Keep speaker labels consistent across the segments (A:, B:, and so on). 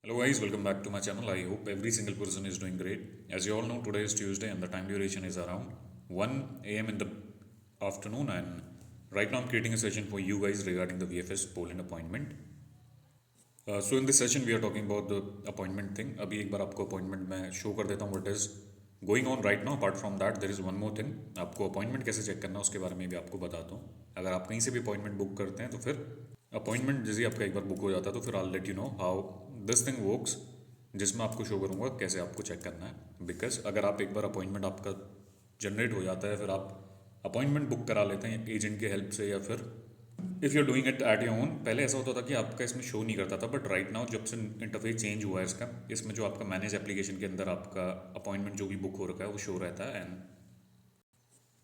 A: Hello guys, welcome back to my channel. I hope every single person is doing great. As you all know, today is Tuesday and the time duration is around 1 a.m. in the afternoon, and right now I'm creating a session for you guys regarding the VFS Poland appointment. So in this session we are talking about the appointment thing. अभी एक बार आपको appointment में show कर देता हूँ what is going on right now. Apart from that there is one more thing. आपको appointment कैसे check करना है उसके बारे में भी आपको बताता हूँ. अगर आप कहीं से भी appointment book करते हैं तो फिर अपॉइंटमेंट जैसे ही आपका एक बार बुक हो जाता है तो फिर आई let you know how this thing works, जिसमें आपको शो करूँगा कैसे आपको चेक करना है. बिकॉज अगर आप एक बार अपॉइंटमेंट आपका जनरेट हो जाता है फिर आप अपॉइंटमेंट बुक करा लेते हैं एजेंट के हेल्प से या फिर if you are doing it at your own. पहले ऐसा होता था कि आपका इसमें शो नहीं करता था, बट राइट नाउ जब से इंटरफेस चेंज हुआ है इसका, इसमें जो आपका मैनेज एप्लीकेशन के अंदर आपका अपॉइंटमेंट जो भी बुक हो रखा है वो शो रहता है. एंड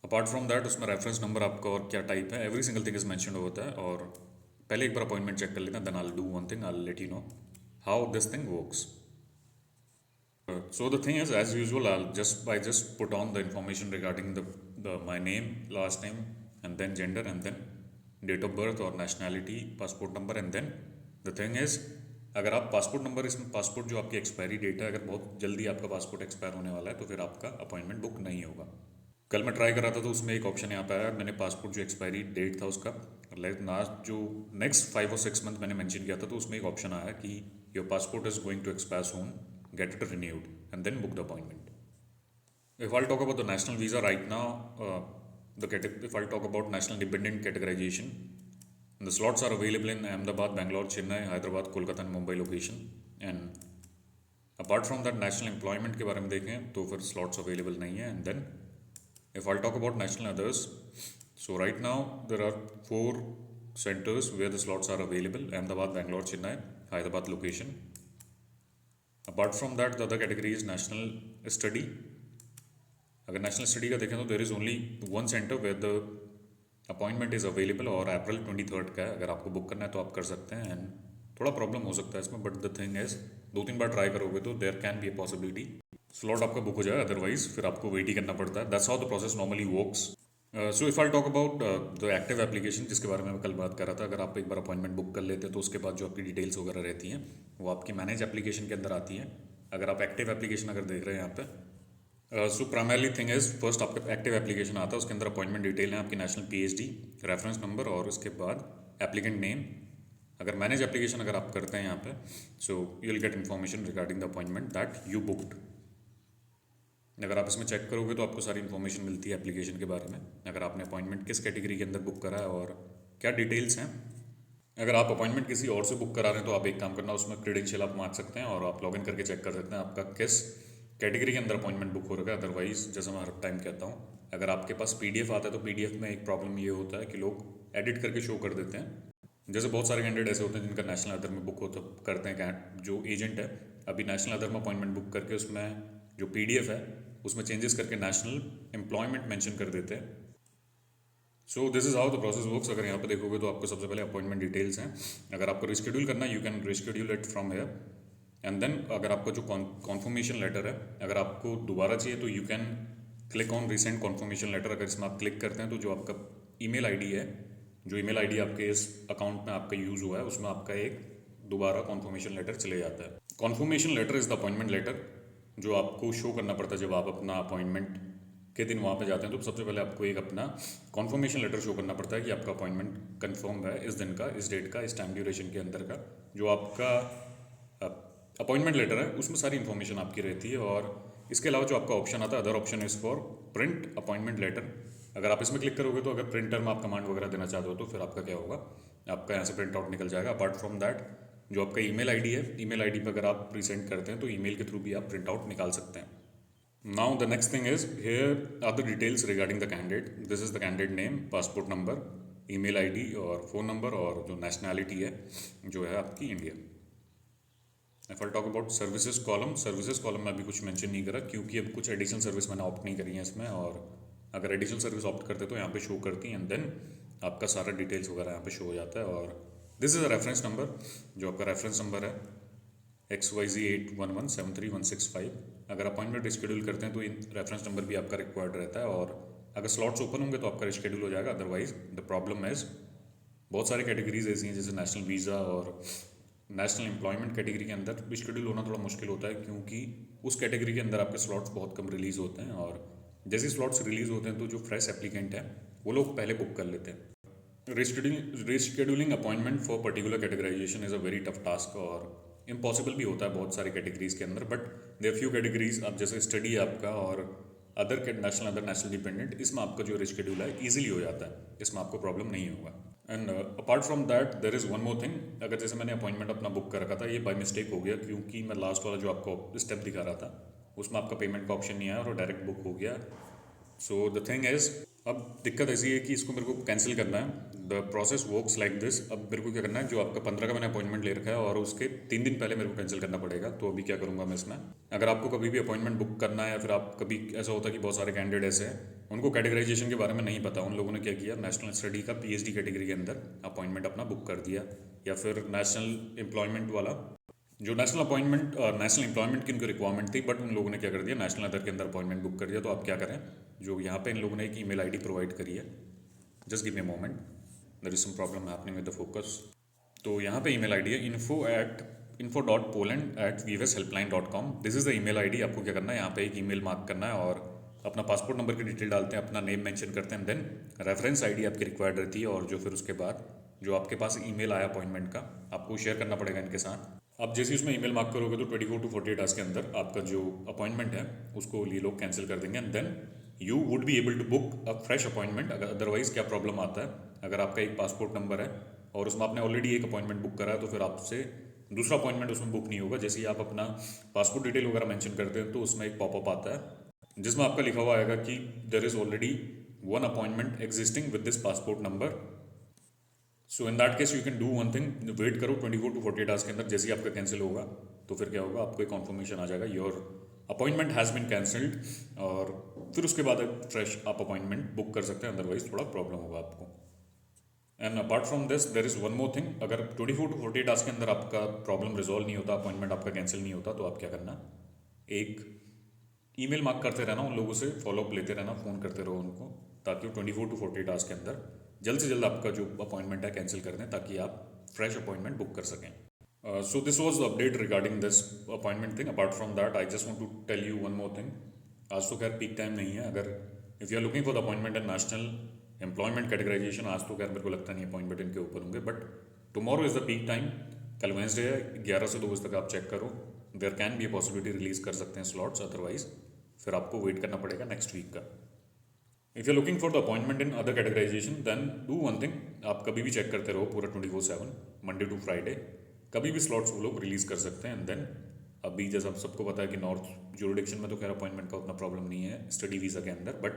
A: अपार्ट फ्रॉम दैट उसमें रेफरेंस नंबर आपका और क्या टाइप है every single thing is mention होता है. और पहले एक बार अपॉइंटमेंट चेक कर लेते हैं, then I will do one thing, I will let you know how this thing works. So the thing is, as usual, I'll just put on the information regarding the my name, last name, and then gender, and then date of birth or nationality, passport number, and then the thing is, अगर आप passport number इसमें passport जो आपकी expiry date है, अगर बहुत जल्दी आपका पासपोर्ट एक्सपायर होने वाला है तो फिर आपका अपॉइंटमेंट बुक नहीं होगा. कल मैं ट्राई कर रहा था तो उसमें एक ऑप्शन यहाँ पे आया, मैंने पासपोर्ट जो एक्सपायरी डेट था उसका लास्ट जो नेक्स्ट 5 और 6 मंथ मैंने मेंशन किया था तो उसमें एक ऑप्शन आया कि your passport is going to expire soon, get it renewed and then book the appointment. If I'll talk about the national visa right now, if I'll talk about national dependent categorization, the slots are available in Ahmedabad, Bangalore, Chennai, Hyderabad, Kolkata and Mumbai location. And apart from that national employment के बारे में देखें तो फिर slots available नहीं है. And then if I'll talk about national others, so right now there are 4 centers where the slots are available: Ahmedabad, Bangalore, Chennai, Hyderabad location. Apart from that the other category is national study. अगर national study का देखें तो there is only one center where the appointment is available और अप्रैल 23 का है. अगर आपको book करना है तो आप कर सकते हैं. एंड थोड़ा प्रॉब्लम हो सकता है इसमें, बट द थिंग इज 2-3 बार ट्राई करोगे तो there can be a possibility slot आपका बुक हो जाए, अदरवाइज फिर आपको वेट ही करना पड़ता है. That's how the process normally works. So if I talk about the active application जिसके बारे में मैं कल बात कर रहा था, अगर आप एक बार अपॉइंटमेंट बुक कर लेते हैं तो उसके बाद जो आपकी डिटेल्स वगैरह रहती हैं वो आपकी मैनेज एप्लीकेशन के अंदर आती हैं. अगर आप एक्टिव एप्लीकेशन अगर देख रहे हैं यहाँ पे, सो प्राइमरली थिंग इज फर्स्ट आपका एक्टिव एप्लीकेशन आता है, उसके अंदर अपॉइंटमेंट डिटेल है आपकी नेशनल PhD, रेफरेंस नंबर और उसके बाद एप्लीकेंट नेम. अगर मैनेज एप्लीकेशन अगर आप करते हैं यहाँ पे, so you will get information regarding the appointment that you booked. अगर आप इसमें चेक करोगे तो आपको सारी इन्फॉर्मेशन मिलती है एप्लीकेशन के बारे में, अगर आपने अपॉइंटमेंट किस कैटेगरी के अंदर बुक करा है और क्या डिटेल्स हैं. अगर आप अपॉइंटमेंट किसी और से बुक करा रहे हैं तो आप एक काम करना, उसमें क्रेडेंशियल आप मांग सकते हैं और आप लॉगिन करके चेक कर सकते हैं आपका किस कैटेगरी के अंदर अपॉइंटमेंट बुक हो रखा है. अदरवाइज जैसे मैं हर टाइम कहता हूँ, अगर आपके पास PDF आता है तो PDF में एक प्रॉब्लम ये होता है कि लोग एडिट करके शो कर देते हैं. जैसे बहुत सारे कैंडिडेट ऐसे होते हैं जिनका नेशनल अदर में बुक होता करते हैं, जो एजेंट है अभी नेशनल अदर में अपॉइंटमेंट बुक करके उसमें जो PDF है उसमें चेंजेस करके नेशनल एम्प्लॉयमेंट मेंशन कर देते हैं. So this is how the process works. अगर यहाँ पे देखोगे तो आपको सबसे पहले अपॉइंटमेंट डिटेल्स हैं. अगर आपको रिशेड्यूल करना है you can reschedule it from here. And then अगर आपका जो कॉन्फर्मेशन लेटर है अगर आपको दोबारा चाहिए तो you can click on recent confirmation letter. अगर इसमें आप क्लिक करते हैं तो जो आपका ईमेल आईडी है, जो ईमेल आईडी आपके इस अकाउंट में आपका यूज़ हुआ है उसमें आपका एक दोबारा कॉन्फर्मेशन लेटर चले जाता है. Confirmation letter is the appointment letter जो आपको शो करना पड़ता है जब आप अपना अपॉइंटमेंट के दिन वहाँ पे जाते हैं. तो सबसे पहले आपको एक अपना कॉन्फर्मेशन लेटर शो करना पड़ता है कि आपका अपॉइंटमेंट कंफर्म है इस दिन का, इस डेट का, इस टाइम ड्यूरेशन के अंदर का. जो आपका अपॉइंटमेंट लेटर है उसमें सारी इन्फॉर्मेशन आपकी रहती है. और इसके अलावा जो आपका ऑप्शन आता है, other option is for print appointment letter. अगर आप इसमें क्लिक करोगे तो अगर प्रिंटर में आप कमांड वगैरह देना चाहते हो तो फिर आपका क्या होगा, आपका यहाँ से प्रिंट आउट निकल जाएगा. अपार्ट फ्रॉम दैट जो आपका ईमेल आईडी है, ईमेल आईडी पर अगर आप प्रेजेंट करते हैं तो ईमेल के थ्रू भी आप प्रिंट आउट निकाल सकते हैं. Now the next thing is here are the details regarding the candidate. This is the candidate name, passport number, email ID और फ़ोन नंबर और जो नेशनैलिटी है जो है आपकी India. If I talk about services column में अभी कुछ मेंशन नहीं करा क्योंकि अब कुछ एडिशनल सर्विस मैंने ऑप्ट नहीं करी है इसमें. और अगर एडिशनल सर्विस ऑप्ट करते तो यहाँ पे शो करती हैं एंड देन आपका सारा डिटेल्स वगैरह यहाँ पे शो हो जाता है. और this is a reference number, जो आपका रेफरेंस नंबर है XYZ81173165. अगर अपॉइंटमेंट रिशेड्यूल करते हैं तो रेफरेंस नंबर भी आपका रिक्वायर्ड रहता है. और अगर स्लॉट्स ओपन होंगे तो आपका रिशेड्यूल हो जाएगा. अदरवाइज द प्रॉब्लम इज बहुत सारी कैटेगरीज ऐसी हैं जैसे नेशनल वीज़ा और नेशनल एम्प्लॉयमेंट कैटेगरी के अंदर शेड्यूल होना थोड़ा मुश्किल होता है, क्योंकि उस कैटेगरी के अंदर आपके स्लॉट्स बहुत कम रिलीज़ होते हैं, और जैसे स्लॉट्स रिलीज़ होते हैं तो जो फ्रेश एप्लीकेंट है वो लोग पहले बुक कर लेते हैं। Rescheduling appointment for particular categorization is a very tough task, और इम्पॉसिबल भी होता है बहुत सारी कैटेगरीज के अंदर, बट देयर फ्यू कैटेगरीज, अब जैसे स्टडी आपका और अदर नेशनल डिपेंडेंट, इसमें आपका जो रिशेड्यूल है ईजिली हो जाता है, इसमें आपको प्रॉब्लम नहीं होगा। And apart from that there is one more thing, अगर जैसे मैंने अपॉइंटमेंट अपना बुक कर रखा था, ये बाय मिस्टेक हो गया, क्योंकि मैं लास्ट वाला जो आपको स्टेप दिखा रहा था उसमें आपका पेमेंट का ऑप्शन नहीं आया और डायरेक्ट बुक हो गया। सो द थिंग इज़, अब दिक्कत ऐसी है कि इसको मेरे को कैंसिल करना है। The process works like this. अब मेरे को क्या करना है, जो आपका 15 का मैंने अपॉइंटमेंट ले रखा है और उसके 3 दिन पहले मेरे को कैंसिल करना पड़ेगा। तो अभी क्या करूँगा मैं इसमें, अगर आपको कभी भी अपॉइंटमेंट बुक करना है, या फिर आप कभी ऐसा होता है कि बहुत सारे कैंडिडेट ऐसे हैं उनको कैटेगराइजेशन के बारे में नहीं पता, उन लोगों ने क्या किया, नेशनल स्टडी का पीएचडी कैटेगरी के अंदर अपॉइंटमेंट अपना बुक कर दिया, या फिर नेशनल एम्प्लॉयमेंट वाला, जो नेशनल एम्प्लॉयमेंट की उनकी रिक्वायरमेंट थी, बट उन लोगों ने क्या कर दिया, नेशनल अदर के अंदर अपॉइंटमेंट बुक कर दिया। तो आप क्या करें, जो यहाँ पे इन लोगों ने एक ईमेल आईडी प्रोवाइड करी है, just give me a moment, there is some problem happening with the focus. तो यहाँ पे ईमेल आईडी है info.poland@viveshelpline.com। This is the email ID. आपको क्या करना है, यहाँ पे एक ईमेल मार्क करना है और अपना पासपोर्ट नंबर की डिटेल डालते हैं, अपना नेम मेंशन करते हैं, देन रेफरेंस आईडी आपकी रिक्वायर्ड रहती है, और जो फिर उसके बाद जो आपके पास ईमेल आया अपॉइंटमेंट का, आपको शेयर करना पड़ेगा इनके साथ। आप जैसे उसमें ईमेल मार्क करोगे तो 24 to 48 आवर्स के अंदर आपका जो अपॉइंटमेंट है उसको ये लोग कैंसिल कर देंगे, and then you would be able to book a fresh appointment. अगर अदरवाइज़ क्या प्रॉब्लम आता है, अगर आपका एक पासपोर्ट नंबर है और उसमें आपने ऑलरेडी एक अपॉइंटमेंट बुक करा है, तो फिर आपसे दूसरा अपॉइंटमेंट उसमें बुक नहीं होगा। जैसे ही आप अपना पासपोर्ट डिटेल वगैरह मेंशन करते हैं तो उसमें एक पॉपअप आता है जिसमें आपका लिखा हुआ आएगा कि there is already one appointment existing with this passport number. So in that case you can do one thing, wait करो 24 to 48 आवर्स के अंदर। जैसे ही आपका कैंसिल होगा तो फिर क्या होगा, आपको एक कॉन्फर्मेशन आ जाएगा, your appointment has been cancelled, और फिर उसके बाद फ्रेश आप अपॉइंटमेंट बुक कर सकते हैं, अदरवाइज थोड़ा प्रॉब्लम होगा आपको। And apart from this there is one more thing, अगर 24 to 48 आवर्स के अंदर आपका प्रॉब्लम रिजॉल्व नहीं होता, अपॉइंटमेंट आपका कैंसिल नहीं होता, तो आप क्या करना, एक ईमेल मार्क करते रहना, उन लोगों से फॉलोअप लेते रहना, फ़ोन करते रहो उनको, ताकि वो 24 to 48 आवर्स के अंदर जल्द से जल्द आपका जो अपॉइंटमेंट है कैंसिल कर दें, ताकि आप फ्रेश अपॉइंटमेंट बुक कर सकें। So this was update regarding this appointment thing. Apart from that I just want to tell you one more thing. आज तो खैर पीक टाइम नहीं है, अगर if you are looking for the appointment in national employment categorization, आज तो खैर मेरे को लगता नहीं अपॉइंटमेंट इनके ऊपर होंगे, but tomorrow is the peak time. कल वेंसडे है, 11 से 2 बजे तक आप चेक करो, there can be a possibility release कर सकते हैं स्लॉट्स, अदरवाइज फिर आपको वेट करना पड़ेगा नेक्स्ट वीक का। If you looking for the appointment in other categorization, then do one thing, आप कभी भी चेक करते रहो पूरा 24/7, मंडे टू फ्राइडे, कभी भी स्लॉट्स वो लोग रिलीज़ कर सकते हैं। एंड देन अभी जैसा आप सबको पता है कि नॉर्थ ज्यूरिडिक्शन में तो खैर अपॉइंटमेंट का उतना प्रॉब्लम नहीं है स्टडी वीज़ा के अंदर, बट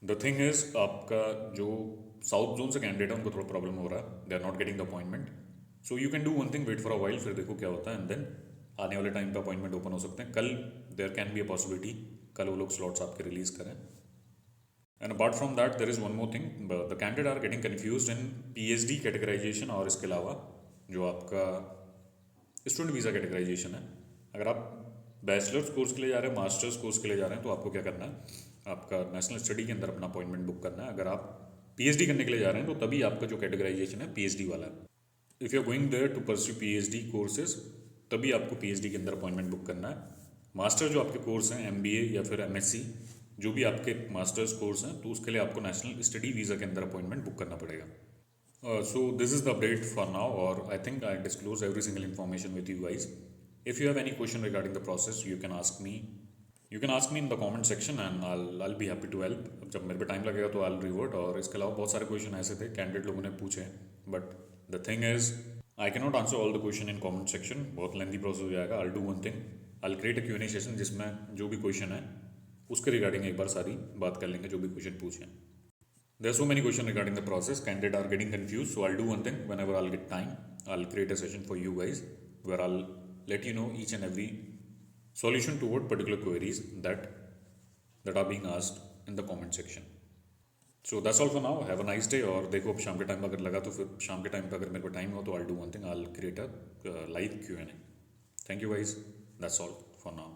A: द थिंग इज़ आपका जो साउथ जोन से कैंडिडेट है उनको थोड़ा प्रॉब्लम हो रहा है, they are not getting the appointment. So you can do one thing, wait for a while, फिर देखो क्या होता है, एंड देन आने वाले टाइम पे अपॉइंटमेंट ओपन हो सकते हैं। कल there can be a possibility, कल वो लोग स्लॉट्स आपके रिलीज़ करें। And apart from that there is one more thing, the candidate are getting confused in PhD categorization, और इसके अलावा जो आपका स्टूडेंट वीज़ा कैटेगराइजेशन है। अगर आप बैचलर्स कोर्स के लिए जा रहे हैं, मास्टर्स कोर्स के लिए जा रहे हैं, तो आपको क्या करना है, आपका नेशनल स्टडी के अंदर अपना अपॉइंटमेंट बुक करना है। अगर आप पीएचडी करने के लिए जा रहे हैं तो तभी आपका जो कैटेगराइजेशन है पीएचडी वाला है। If you are going there to pursue PhD courses, तभी आपको पीएचडी के अंदर अपॉइंटमेंट बुक करना है। मास्टर जो आपके कोर्स हैं, एमबीए या फिर एमएससी, जो भी आपके मास्टर्स कोर्स हैं, तो उसके लिए आपको नेशनल स्टडी वीज़ा के अंदर अपॉइंटमेंट बुक करना पड़ेगा। So this is the update for now, और I think I disclose every single information with you guys. If you have any question regarding the process, you can ask me in the comment section, and I be happy to help. जब मेरे पे time लगेगा तो I revert. और इसके अलावा बहुत सारे क्वेश्चन ऐसे थे कैंडिडेट लोगों ने पूछे, but the thing is I can not answer all the question in comment section, बहुत लेंथी प्रोसेस हो जाएगा। आई do one thing, I create a Q&A session जिसमें जो भी क्वेश्चन है उसके रिगार्डिंग एक बार सारी बात कर लेंगे, जो भी क्वेश्चन पूछे। There are so many question regarding the process, candidate are getting confuse, so I do one thing, whenever I get time I create a session for you guys where I let you know each and every solution toward particular queries that are being asked in the comment section. So that's all for now. Have a nice day. और देखो अब शाम के time अगर लगा तो फिर शाम के टाइम पे अगर मेरे को टाइम हो तो I'll do one thing, I'll create a live Q&A. Thank you guys. That's all for now.